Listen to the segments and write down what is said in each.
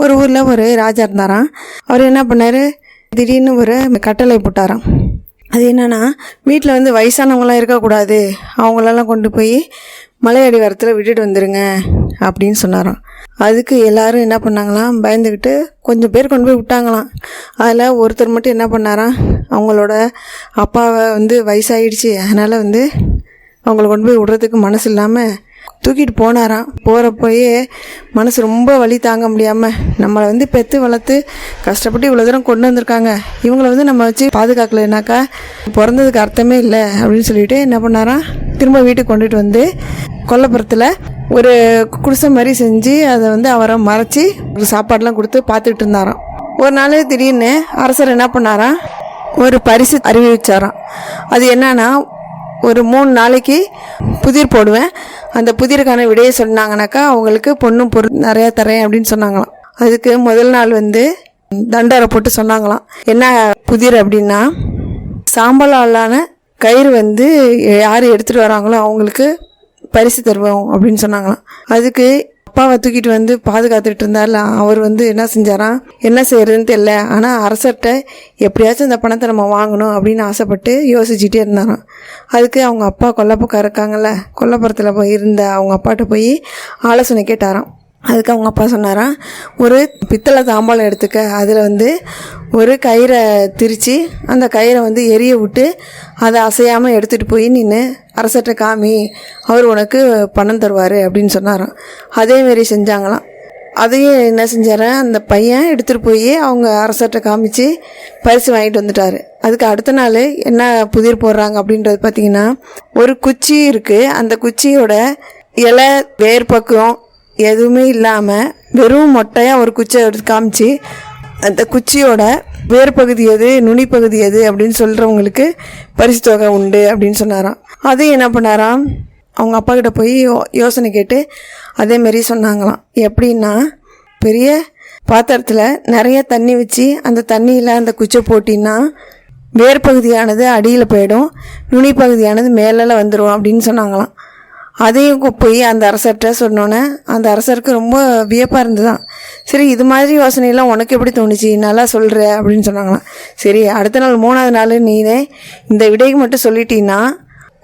ஒரு ஊரில் ஒரு ராஜா இருந்தாராம். அவர் என்ன பண்ணார், திடீர்னு ஒரு கட்டளை போட்டாராம். அது என்னென்னா, வீட்டில் வந்து வயசானவங்களாம் இருக்கக்கூடாது, அவங்களெல்லாம் கொண்டு போய் மலை அடிவாரத்தில் விட்டுட்டு வந்துடுங்க அப்படின்னு சொன்னாராம். அதுக்கு எல்லோரும் என்ன பண்ணாங்களாம், பயந்துக்கிட்டு கொஞ்சம் பேர் கொண்டு போய் விட்டாங்களாம். அதில் ஒருத்தர் மட்டும் என்ன பண்ணாராம், அவங்களோட அப்பாவை வந்து வயசாகிடுச்சு, அதனால் வந்து அவங்கள கொண்டு போய் விடுறதுக்கு மனசு இல்லாமல் தூக்கிட்டு போனாராம். போகிறப்போயே மனசு ரொம்ப வலி தாங்க முடியாமல், நம்மளை வந்து பெற்று வளர்த்து கஷ்டப்பட்டு இவ்வளோ தூரம் கொண்டு வந்திருக்காங்க, இவங்கள வந்து நம்ம வச்சு பாதுகாக்கலைனாக்கா பிறந்ததுக்கு அர்த்தமே இல்லை அப்படின்னு சொல்லிட்டு என்ன பண்ணாராம், திரும்ப வீட்டுக்கு கொண்டுட்டு வந்து கொல்லைப்புறத்தில் ஒரு குடிசை மாதிரி செஞ்சு அதை வந்து அவரை மறைச்சி ஒரு சாப்பாடெலாம் கொடுத்து பார்த்துக்கிட்டு இருந்தாராம். ஒரு நாள் திடீர்னு அரசர் என்ன பண்ணாராம், ஒரு பரிசு அறிவிச்சாராம். அது என்னன்னா, ஒரு 3 நாளைக்கு புதிர் போடுவேன், அந்த புதிருக்கான விடையை சொன்னாங்கனாக்கா அவங்களுக்கு பொண்ணும் பொருள் நிறையா தரேன் அப்படின்னு சொன்னாங்களாம். அதுக்கு முதல் நாள் வந்து தண்டரை போட்டு சொன்னாங்களாம். என்ன புதிர் அப்படின்னா, சாம்பலாலான கயிறு வந்து யார் எடுத்துகிட்டு வராங்களோ அவங்களுக்கு பரிசு தருவோம் அப்படின்னு சொன்னாங்களாம். அதுக்கு அப்பாவை தூக்கிட்டு வந்து பாதுகாத்துட்டு இருந்தார்ல, அவர் வந்து என்ன செஞ்சாராம், என்ன செய்யறதுன்னு தெரியல, ஆனால் அரசர்கிட்ட எப்படியாச்சும் இந்த பணத்தை நம்ம வாங்கணும் அப்படின்னு ஆசைப்பட்டு யோசிச்சுட்டே இருந்தாராம். அதுக்கு அவங்க அப்பா கொல்லப்பக்கம் இருக்காங்கல்ல, கொல்லப்புறத்தில் போய் இருந்த அவங்க அப்பாட்ட போய் ஆலோசனை கேட்டாராம். அதுக்கு அவங்க அப்பா சொன்னாராம், ஒரு பித்தளை தாம்பாளம் எடுத்துக்க, அதில் வந்து ஒரு கயிறை திரித்து அந்த கயிறை வந்து எரிய விட்டு அதை அசையாமல் எடுத்துகிட்டு போய் நின்று அரசர்கிட்ட காமி, அவர் உனக்கு பணம் தருவார் அப்படின்னு சொன்னாராம். அதேமாரி செஞ்சாங்களாம். அதையும் என்ன செஞ்சாரன், அந்த பையன் எடுத்துகிட்டு போய் அவங்க அரசர்கிட்ட காமிச்சு பரிசு வாங்கிட்டு வந்துட்டார். அதுக்கு அடுத்த நாள் என்ன புதிர் போடுறாங்க அப்படின்றது பார்த்திங்கன்னா, ஒரு குச்சி இருக்குது, அந்த குச்சியோட இலை வேர் பக்கம் எதுவுமே இல்லாமல் வெறும் மொட்டையாக ஒரு குச்சியை எடுத்து காமிச்சு, அந்த குச்சியோட வேறு பகுதி எது நுனி பகுதி எது அப்படின்னு சொல்கிறவங்களுக்கு பரிசு தொகை உண்டு அப்படின்னு சொன்னாராம். அதையும் என்ன பண்ணாராம், அவங்க அப்பா கிட்ட போய் யோசனை கேட்டு அதேமாரி சொன்னாங்களாம். எப்படின்னா, பெரிய பாத்திரத்தில் நிறைய தண்ணி வச்சு அந்த தண்ணியில் அந்த குச்சை போட்டின்னா வேறு பகுதியானது அடியில் போயிடும், நுனி பகுதியானது மேலே வந்துடும் அப்படின்னு சொன்னாங்களாம். அதையும் போய் அந்த அரசர்கிட்ட சொன்னோன்னே அந்த அரசருக்கு ரொம்ப வியப்பாக இருந்துதான். சரி, இது மாதிரி யோசனையெல்லாம் உனக்கு எப்படி தோணுச்சு, நல்லா சொல்கிற அப்படின்னு சொன்னாங்களாம். சரி, அடுத்த நாள் 3ஆவது நாள் நீனே இந்த விடைக்கு மட்டும் சொல்லிட்டீன்னா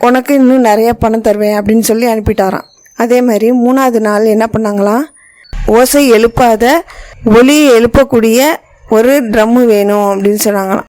உனக்கு இன்னும் நிறையா பணம் தருவேன் அப்படின்னு சொல்லி அனுப்பிட்டாராம். அதே மாதிரி 3ஆவது நாள் என்ன பண்ணாங்களாம், ஓசை எழுப்பாத ஒலி எழுப்பக்கூடிய ஒரு ட்ரம்மு வேணும் அப்படின்னு சொன்னாங்களாம்.